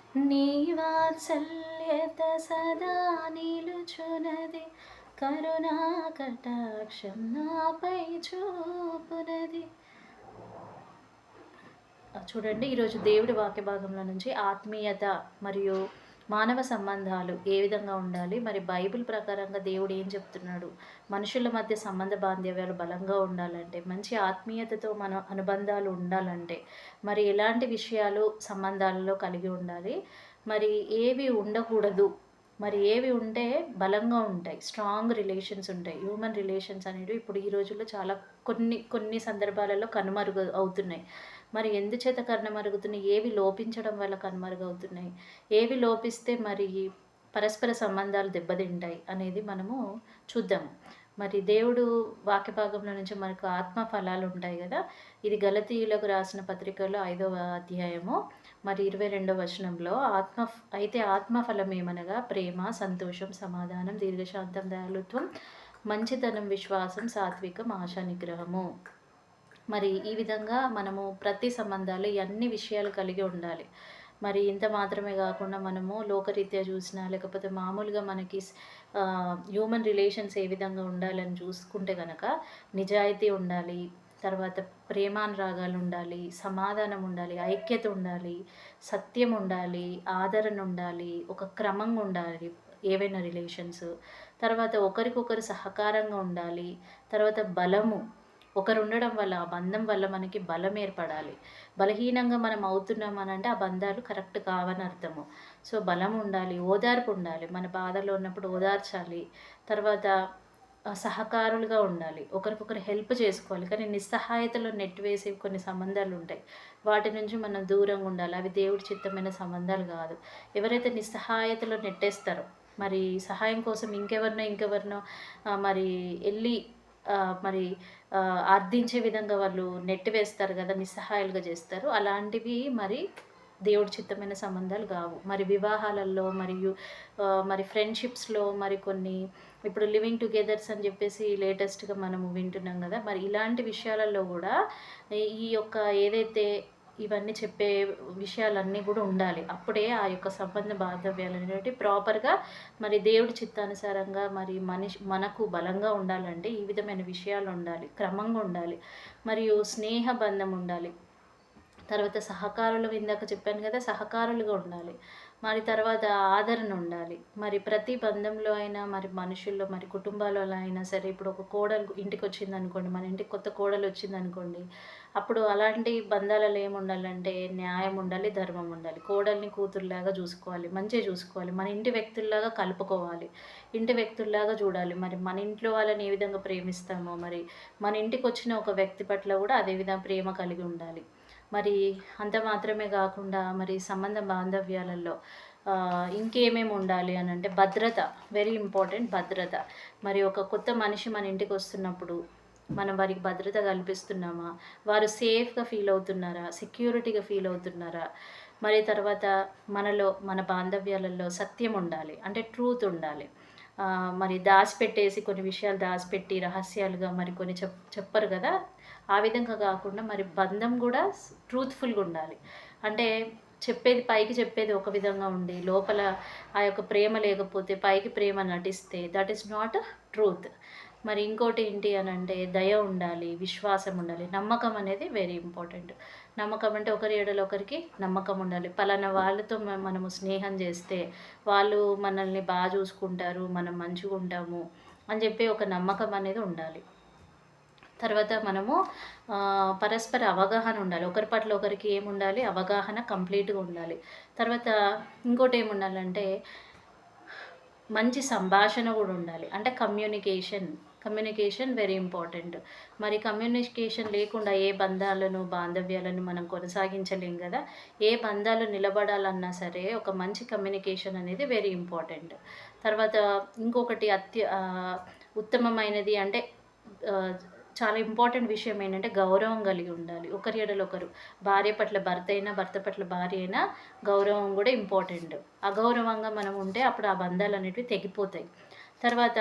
నీ వాత్సల్యత సదా నిలుచునది, కరుణా కటాక్షం నాపై చూపునది. చూడండి, ఈరోజు దేవుడి వాక్య భాగంలో నుంచి ఆత్మీయత మరియు మానవ సంబంధాలు ఏ విధంగా ఉండాలి, మరి బైబిల్ ప్రకారంగా దేవుడు ఏం చెప్తున్నాడు, మనుషుల మధ్య సంబంధ బాంధవ్యాలు బలంగా ఉండాలంటే, మంచి ఆత్మీయతతో మన అనుబంధాలు ఉండాలంటే, మరి ఎలాంటి విషయాలు సంబంధాలలో కలిగి ఉండాలి, మరి ఏవి ఉండకూడదు, మరి ఏవి ఉంటే బలంగా ఉంటాయి, స్ట్రాంగ్ రిలేషన్స్ ఉంటాయి. హ్యూమన్ రిలేషన్స్ అనేవి ఇప్పుడు ఈ రోజుల్లో చాలా కొన్ని సందర్భాలలో కనుమరుగు అవుతున్నాయి. మరి ఎందుచేత కనుమరుగుతున్నాయి, ఏవి లోపించడం వల్ల కనుమరుగవుతున్నాయి, ఏవి లోపిస్తే మరి పరస్పర సంబంధాలు దెబ్బతింటాయి అనేది మనము చూద్దాము. మరి దేవుడు వాక్య భాగంలో నుంచి మనకు ఆత్మ ఫలాలు ఉంటాయి కదా. ఇది గలతీయులకు రాసిన పత్రికలో 5వ అధ్యాయము మరి 22వ వచనంలో ఆత్మఫలం ఏమనగా ప్రేమ, సంతోషం, సమాధానం, దీర్ఘశాంతం, దయాళుత్వం, మంచితనం, విశ్వాసం, సాత్వికం, ఆశా నిగ్రహము. మరి ఈ విధంగా మనము ప్రతి సంబంధాలు ఈ అన్ని విషయాలు కలిగి ఉండాలి. మరి ఇంత మాత్రమే కాకుండా మనము లోకరీత్యా చూసినా లేకపోతే మామూలుగా మనకి హ్యూమన్ రిలేషన్స్ ఏ విధంగా ఉండాలని చూసుకుంటే కనుక నిజాయితీ ఉండాలి, తర్వాత ప్రేమానురాగాలు ఉండాలి, సమాధానం ఉండాలి, ఐక్యత ఉండాలి, సత్యం ఉండాలి, ఆదరణ ఉండాలి, ఒక క్రమంగా ఉండాలి ఏవైనా రిలేషన్స్. తర్వాత ఒకరికొకరు సహకారంగా ఉండాలి. తర్వాత బలము, ఒకరు ఉండడం వల్ల ఆ బంధం వల్ల మనకి బలం ఏర్పడాలి. బలహీనంగా మనం అవుతున్నామనంటే ఆ బంధాలు కరెక్ట్ కావని అర్థము. సో బలం ఉండాలి, ఓదార్పు ఉండాలి, మన బాధలో ఉన్నప్పుడు ఓదార్చాలి. తర్వాత సహకారులుగా ఉండాలి, ఒకరికొకరు హెల్ప్ చేసుకోవాలి. కానీ నిస్సహాయతలో నెట్టివేసే కొన్ని సంబంధాలు ఉంటాయి, వాటి నుంచి మనం దూరంగా ఉండాలి. అవి దేవుడి చిత్తమైన సంబంధాలు కాదు. ఎవరైతే నిస్సహాయతలో నెట్టేస్తారో, మరి సహాయం కోసం ఇంకెవరినో మరి వెళ్ళి మరి అర్థించే విధంగా వాళ్ళు నెట్టివేస్తారు కదా, నిస్సహాయాలుగా చేస్తారు. అలాంటివి మరి దేవుడి చిత్తమైన సంబంధాలు కావు. మరి వివాహాలలో మరియు మరి ఫ్రెండ్షిప్స్లో మరి కొన్ని ఇప్పుడు లివింగ్ టుగెదర్స్ అని చెప్పేసి లేటెస్ట్గా మనము వింటున్నాం కదా. మరి ఇలాంటి విషయాలలో కూడా ఈ యొక్క ఏదైతే ఇవన్నీ చెప్పే విషయాలన్నీ కూడా ఉండాలి. అప్పుడే ఆ యొక్క సంబంధ బాంధవ్యాలు అనేవి ప్రాపర్గా మరి దేవుడి చిత్తానుసారంగా మరి మనకు బలంగా ఉండాలంటే ఈ విధమైన విషయాలు ఉండాలి, క్రమంగా ఉండాలి, మరియు స్నేహ బంధం ఉండాలి. తర్వాత సహకారులు ఇందాక చెప్పాను కదా, సహకారులుగా ఉండాలి. మరి తర్వాత ఆదరణ ఉండాలి. మరి ప్రతి బంధంలో అయినా మరి మనుషుల్లో మరి కుటుంబాలలో అయినా సరే, ఇప్పుడు ఒక కోడలు ఇంటికి వచ్చిందనుకోండి, మన ఇంటికి కొత్త కోడలు వచ్చిందనుకోండి, అప్పుడు అలాంటి బంధాలలో ఏముండాలంటే న్యాయం ఉండాలి, ధర్మం ఉండాలి. కోడల్ని కూతురులాగా చూసుకోవాలి, మంచిగా చూసుకోవాలి, మన ఇంటి వ్యక్తుల్లాగా కలుపుకోవాలి, ఇంటి వ్యక్తుల్లాగా చూడాలి. మరి మన ఇంట్లో వాళ్ళని ఏ విధంగా ప్రేమిస్తామో మరి మన ఇంటికి వచ్చిన ఒక వ్యక్తి పట్ల కూడా అదే విధంగా ప్రేమ కలిగి ఉండాలి. మరి అంత మాత్రమే కాకుండా మరి సంబంధ బాంధవ్యాలలో ఇంకేమేమి ఉండాలి అని అంటే భద్రత, వెరీ ఇంపార్టెంట్ భద్రత. మరి ఒక కొత్త మనిషి మన ఇంటికి వస్తున్నప్పుడు మనం వారికి భద్రత కల్పిస్తున్నామా, వారు సేఫ్గా ఫీల్ అవుతున్నారా, సెక్యూరిటీగా ఫీల్ అవుతున్నారా. మరి తర్వాత మన బాంధవ్యాలలో సత్యం ఉండాలి, అంటే ట్రూత్ ఉండాలి. మరి దాచిపెట్టేసి కొన్ని విషయాలు దాచిపెట్టి రహస్యాలుగా మరి కొన్ని చెప్పరు కదా. ఆ విధంగా కాకుండా మరి బంధం కూడా ట్రూత్ఫుల్గా ఉండాలి. అంటే చెప్పేది పైకి చెప్పేది ఒక విధంగా ఉండి లోపల ఆ యొక్క ప్రేమ లేకపోతే పైకి ప్రేమ నటిస్తే దట్ ఈస్ నాట్ ట్రూత్. మరి ఇంకోటి ఏంటి అని అంటే దయ ఉండాలి, విశ్వాసం ఉండాలి, నమ్మకం అనేది వెరీ ఇంపార్టెంట్. నమ్మకం అంటే ఒకరి ఎడల ఒకరికి నమ్మకం ఉండాలి. పలానా వాళ్ళతో మనము స్నేహం చేస్తే వాళ్ళు మనల్ని బాగా చూసుకుంటారు, మనం మంచిగా ఉంటాము అని చెప్పి ఒక నమ్మకం అనేది ఉండాలి. తర్వాత మనము పరస్పర అవగాహన ఉండాలి, ఒకరి పట్ల ఒకరికి ఏముండాలి, అవగాహన కంప్లీట్గా ఉండాలి. తర్వాత ఇంకోటి ఏముండాలంటే మంచి సంభాషణ కూడా ఉండాలి, అంటే కమ్యూనికేషన్ వెరీ ఇంపార్టెంట్. మరి కమ్యూనికేషన్ లేకుండా ఏ బాంధవ్యాలను మనం కొనసాగించలేం కదా. ఏ బంధాలు నిలబడాలన్నా సరే ఒక మంచి కమ్యూనికేషన్ అనేది వెరీ ఇంపార్టెంట్. తర్వాత ఇంకొకటి ఉత్తమమైనది అంటే చాలా ఇంపార్టెంట్ విషయం ఏంటంటే గౌరవం కలిగి ఉండాలి ఒకరి ఎడల ఒకరు. భార్య పట్ల భర్త అయినా, భర్త పట్ల భార్య అయినా గౌరవం కూడా ఇంపార్టెంట్. అగౌరవంగా మనం ఉంటే అప్పుడు ఆ బంధాలు అనేటివి తెగిపోతాయి. తర్వాత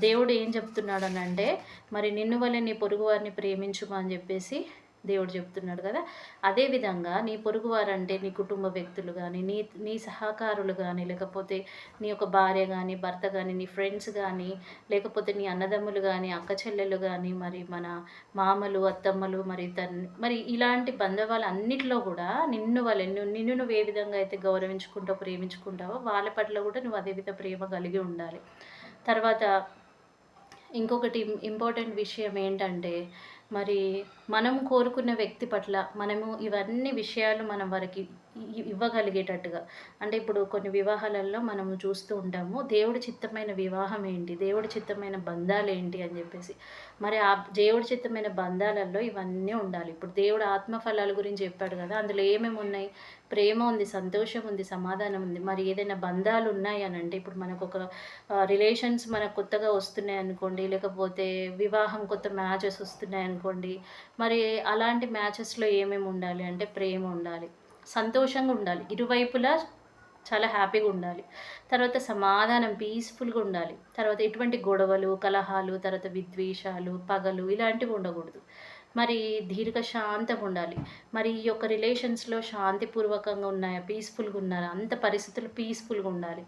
దేవుడు ఏం చెప్తున్నాడు అని అంటే మరి నిన్ను వలె నీ పొరుగు వారిని ప్రేమించుము అని చెప్పేసి దేవుడు చెప్తున్నాడు కదా. అదేవిధంగా నీ పొరుగువారంటే నీ కుటుంబ వ్యక్తులు గానీ, నీ నీ సహకారులు గానీ, లేకపోతే నీ యొక్క భార్య గానీ, భర్త గానీ, నీ ఫ్రెండ్స్ గానీ, లేకపోతే నీ అన్నదమ్ములు గానీ, అక్క చెల్లెలు గానీ, మరి మన మామలు, అత్తమ్మలు, మరి ఇలాంటి బంధువులన్నిటిలో గూడా నిన్ను నువ్వు ఏ విధంగా అయితే గౌరవించుకుంటావో, ప్రేమించుకుంటావో వాళ్ళ పట్ల గూడా నువ్వు అదే ప్రేమ కలిగి ఉండాలి. తర్వాత ఇంకొకటి ఇంపార్టెంట్ విషయం ఏంటంటే, మరి మనం కోరుకున్న వ్యక్తి పట్ల మనము ఇవన్నీ విషయాలు మనం వారికి ఇవ్వగలిగేటట్టుగా, అంటే ఇప్పుడు కొన్ని వివాహాలలో మనము చూస్తూ ఉంటాము. దేవుడి చిత్తమైన వివాహం ఏంటి? దేవుడి చిత్తమైన బంధాలేంటి అని జెప్పేసి. మరి ఆ దేవుడి చిత్తమైన బంధాలలో ఇవన్నీ ఉండాలి. ఇప్పుడు దేవుడు ఆత్మఫలాల గురించి చెప్పాడు గదా. అందులో ఏమేమి ఉన్నాయి? ప్రేమ ఉంది, సంతోషం ఉంది, సమాధానం ఉంది. మరి ఏదైనా బంధాలు ఉన్నాయి అనంటే, ఇప్పుడు మనకొక రిలేషన్స్ మనకు కొత్తగా వస్తున్నాయనుకోండి, లేకపోతే వివాహం కొత్త మ్యాచెస్ వస్తున్నాయనుకోండి, మరి అలాంటి మ్యాచెస్‌లో ఏమేమి ఉండాలి అంటే ప్రేమ ఉండాలి, సంతోషంగా ఉండాలి. ఇరువైపులా చాలా హ్యాపీగా ఉండాలి. తర్వాత సమాధానం పీస్‌ఫుల్‌గా ఉండాలి. తర్వాత ఎటువంటి గొడవలు, కలహాలు, తర్వాత విద్వేషాలు, పగలు ఇలాంటివి ఉండకూడదు. మరి దీర్ఘశాంతంగా ఉండాలి. మరి ఈ యొక్క రిలేషన్స్‌లో శాంతిపూర్వకంగా ఉన్నాయా? పీస్‌ఫుల్‌గా ఉన్నారా? అంత పరిస్థితులు పీస్‌ఫుల్‌గా ఉండాలి.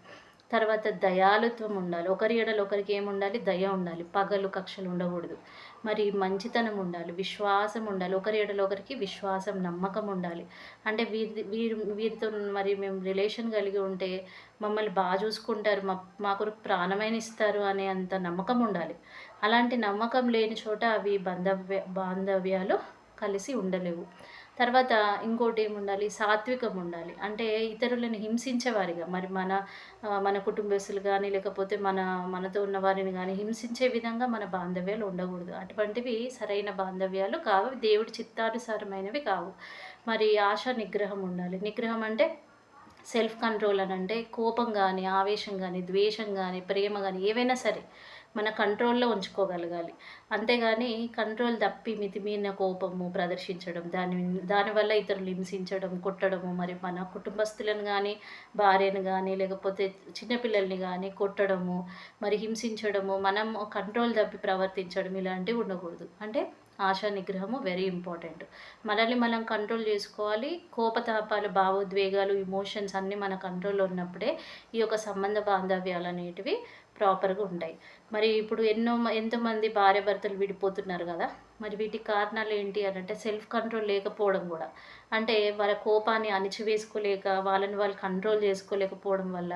తర్వాత దయాలుత్వం ఉండాలి. ఒకరి ఎడల ఒకరికి ఏముండాలి? దయ ఉండాలి. పగలు, కక్షలు ఉండకూడదు. మరి మంచితనం ఉండాలి. విశ్వాసం ఉండాలి. ఒకరి ఎడల ఒకరికి విశ్వాసం, నమ్మకం ఉండాలి. అంటే వీరితో మరి మేము రిలేషన్ కలిగి ఉంటే మమ్మల్ని చూసుకుంటారు. మా కొరకు ప్రాణమైన ఇస్తారు అనే అంత నమ్మకం ఉండాలి. అలాంటి నమ్మకం లేని చోట అవి బాంధవ్యాలు కలిసి ఉండలేవు. తర్వాత ఇంకోటేముండాలి? సాత్వికం ఉండాలి. అంటే ఇతరులను హింసించేవారిగా, మరి మన కుటుంబస్తులు గానీ, లేకపోతే మనతో ఉన్న వారిని గానీ హింసించే విధంగా మన బాంధవ్యాలు ఉండకూడదు. అటువంటివి సరైన బాంధవ్యాలు కావు. దేవుడి చిత్తానుసారమైనవి కావు. మరి ఆశా నిగ్రహం ఉండాలి. నిగ్రహం అంటే సెల్ఫ్ కంట్రోల్ అనంటే కోపం గానీ, ఆవేశం గానీ, ద్వేషం గానీ, ప్రేమ గానీ ఏవైనా సరే మన కంట్రోల్‌లో ఉంచుకోగలగాలి. అంతేగాని కంట్రోల్ తప్పి మితిమీరిన కోపము ప్రదర్శించడం, దానివల్ల ఇతరులు హింసించడం, కొట్టడము, మరి మన కుటుంబస్తులను గానీ, భార్యను గానీ, లేకపోతే చిన్న పిల్లల్ని గానీ కొట్టడము, మరి హింసించడము, మనం కంట్రోల్ తప్పి ప్రవర్తించడం ఇలాంటివి ఉండకూడదు. అంటే ఆశా నిగ్రహము వెరీ ఇంపార్టెంట్. మనల్ని మనం కంట్రోల్ చేసుకోవాలి. కోపతాపాలు, భావోద్వేగాలు, ఎమోషన్స్ అన్నీ మన కంట్రోల్‌లో ఉన్నప్పుడే ఈ యొక్క సంబంధ బాంధవ్యాలనేటివి ప్రాపర్‌గా ఉంటాయి. మరి ఇప్పుడు ఎంతోమంది భార్యాభర్తలు విడిపోతున్నారు గదా. మరి వీటికి కారణాలు ఏంటి అనంటే సెల్ఫ్ కంట్రోల్ లేకపోవడం గూడా. అంటే వాళ్ళ కోపాన్ని అణిచివేసుకోలేక, వాళ్ళని వాళ్ళు కంట్రోల్ చేసుకోలేకపోవడం వల్ల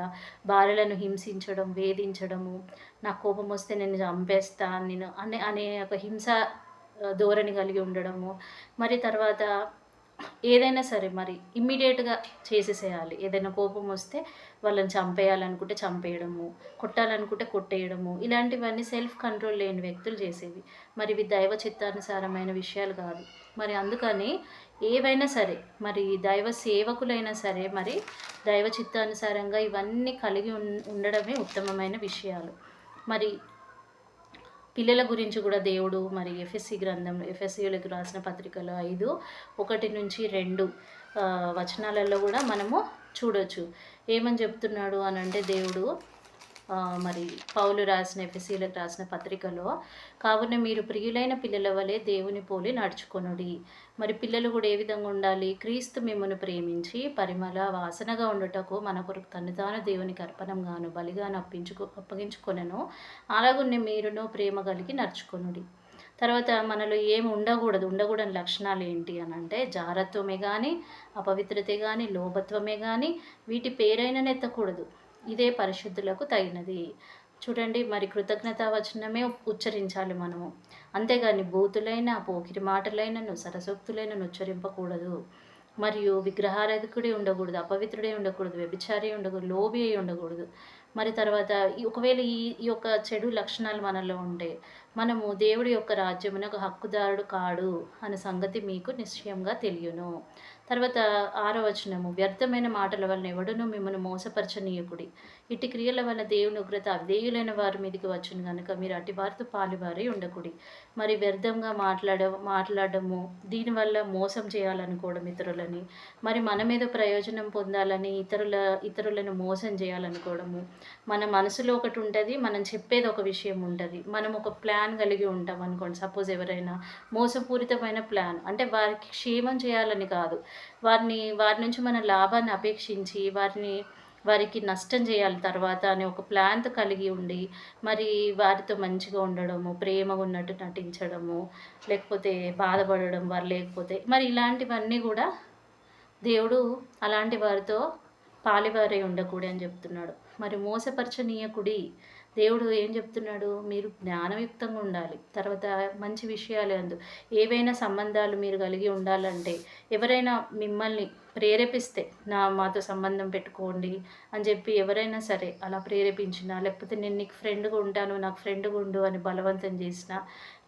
భార్యలను హింసించడం, వేధించడము, నాకు కోపమొస్తే నేను చంపేస్తా, నేను అనే ఒక హింస ధోరణి కలిగి ఉండడము. మరి తర్వాత ఏదైనా సరే మరి ఇమ్మీడియేట్‌గా చేసేసేయాలి. ఏదైనా కోపమొస్తే వాళ్ళని చంపేయాలనుకుంటే చంపేయడము, కొట్టాలనుకుంటే కొట్టేయడము, ఇలాంటివన్నీ సెల్ఫ్ కంట్రోల్ లేని వ్యక్తులు చేసేవి. మరి ఇవి దైవ చిత్తానుసారమైన విషయాలు కాదు. మరి అందుకని ఏవైనా సరే, మరి దైవ సేవకులైనా సరే, మరి దైవ చిత్తానుసారంగా ఇవన్నీ కలిగి ఉండడమే ఉత్తమమైన విషయాలు. మరి పిల్లల గురించి కూడా దేవుడు మరి ఎఫెసీయులకు రాసిన పత్రికలో 5, 1-2 వచనాలలో కూడా మనము చూడొచ్చు. ఏమని చెప్తున్నాడు అనంటే దేవుడు, మరి పౌలు ఎఫెసీయులకు రాసిన పత్రికలో, కావున మీరు ప్రియులైన పిల్లల వలె దేవుని పోలి నడుచుకొనుడి. మరి పిల్లలు కూడా ఏ విధంగా ఉండాలి? క్రీస్తు మిమ్మును ప్రేమించి పరిమళ వాసనగా ఉండుటకు మన కొరకు తన్ను తాను దేవునికి అర్పణంగాను బలిగాను అప్పగించుకొనెను. అలాగున్నే మీరును ప్రేమ కలిగి నడుచుకొనుడి. తర్వాత మనలో ఏమి ఉండకూడని లక్షణాలు ఏంటి అనంటే జారత్వమే గానీ, అపవిత్రతే గానీ, లోభత్వమే గానీ వీటి పేరైనను ఎత్తకూడదు. ఇదే పరిశుద్ధులకు తగినది. చూడండి, మరి కృతజ్ఞతావచనమే ఉచ్చరించాలి మనము. అంతేగాని బూతులైన, పోకిరి మాటలైనను, సరసోక్తులైనను ఉచ్చరింపకూడదు. మరియు విగ్రహారాధకుడే ఉండకూడదు, అపవిత్రుడే ఉండకూడదు, వ్యభిచారి ఉండకూడదు, లోబి అయి ఉండకూడదు. మరి తర్వాత ఒకవేళ ఈ యొక్క చెడు లక్షణాలు మనలో ఉంటే మనము దేవుడి యొక్క రాజ్యమునకు హక్కుదారుడు కాడు అనే సంగతి మీకు నిశ్చయంగా తెలియను. తర్వాత 6వ వచనము, వ్యర్థమైన మాటల వలన ఎవడునూ మిమ్మల్ని మోసపరచనీయకుడి. ఇట్టి క్రియల వలన దేవుని ఉగ్రత అవిధేయులైన వారి మీదకి వచ్చును గనుక మీరు అట్టి వారితో పాలువారై ఉండకుడి. మరి వ్యర్థంగా మాట్లాడడము, దీనివల్ల మోసం చేయాలనుకోవడం ఇతరులని, మరి మనమేదో ప్రయోజనం పొందాలని ఇతరులను మోసం చేయాలనుకోవడము. మన మనసులో ఒకటి ఉంటది. మనం చెప్పేది ఒక విషయం ఉంటది. మనం ఒక ప్లాన్ కలిగి ఉంటాం అనుకోండి. సపోజ్ ఎవరైనా మోసపూరితమైన ప్లాన్ అంటే వారికి క్షేమం చేయాలని కాదు. వారి నుంచి మన లాభాన్ని అపేక్షించి వారికి నష్టం చేయాలి తర్వాత అనే ఒక ప్లాన్‌తో కలిగి ఉండి, మరి వారితో మంచిగా ఉండడము, ప్రేమగా ఉన్నట్టు నటించడము, లేకపోతే బాధపడడం వారు లేకపోతే, మరి ఇలాంటివన్నీ గూడా దేవుడు అలాంటి వారితో పాలువారై ఉండకూడి అని చెప్తున్నాడు. మరి మోసపరచనీయకుడి. దేవుడు ఏం చెప్తున్నాడు? మీరు జ్ఞానయుక్తంగా ఉండాలి. తర్వాత మంచి విషయాలందు ఏవైనా సంబంధాలు మీరు కలిగి ఉండాలంటే, ఎవరైనా మిమ్మల్ని ప్రేరేపిస్తే మాతో సంబంధం పెట్టుకోండి అని చెప్పి ఎవరైనా సరే అలా ప్రేరేపించినా, లేకపోతే నేను నీకు ఫ్రెండ్‌గా ఉంటాను, నాకు ఫ్రెండ్‌గా ఉండు అని బలవంతం చేసినా,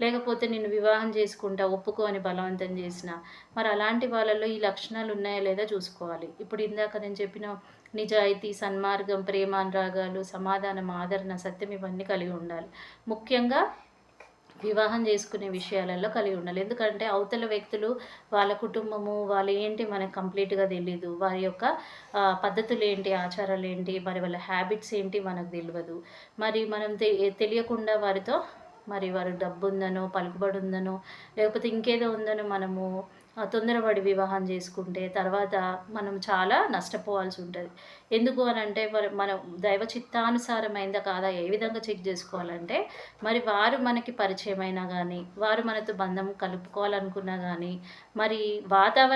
లేకపోతే నిన్ను వివాహం చేసుకుంటా ఒప్పుకో అని బలవంతం చేసినా, మరి అలాంటి వాళ్ళలో ఈ లక్షణాలు ఉన్నాయా లేదా చూసుకోవాలి. ఇప్పుడు ఇందాక నేను చెప్పిన నిజాయితీ, సన్మార్గం, ప్రేమానురాగాలు, సమాధానం, ఆదరణ, సత్యం ఇవన్నీ కలిగి ఉండాలి. ముఖ్యంగా వివాహం చేసుకునే విషయాలలో కలిగి ఉండాలి. ఎందుకంటే అవతల వ్యక్తులు వాళ్ళ కుటుంబము, వాళ్ళు ఏంటి మనకు కంప్లీట్‌గా తెలీదు. వారి యొక్క పద్ధతులేంటి, ఆచారాలేంటి, మరి వాళ్ళ హ్యాబిట్స్ ఏంటి మనకు తెలవదు. మరి మనం తెలియకుండా మరి వారు డబ్బుందనో, పలుకుబడుందనో, లేకపోతే ఇంకేదో ఉందనో మనము తొందరపడి వివాహం చేసుకుంటే తర్వాత మనం చాలా నష్టపోవాల్సుంటది. ఎందుకు అనంటే మనం దైవ చిత్తానుసారమైందా కాదా ఏ విధంగా చెక్ జేసుకోవాలంటే, మరి వారు మనకి పరిచయమైనా గానీ, వారు మనతో బంధం కలుపుకోవాలనుకున్నా గానీ, మరి వాతావరణం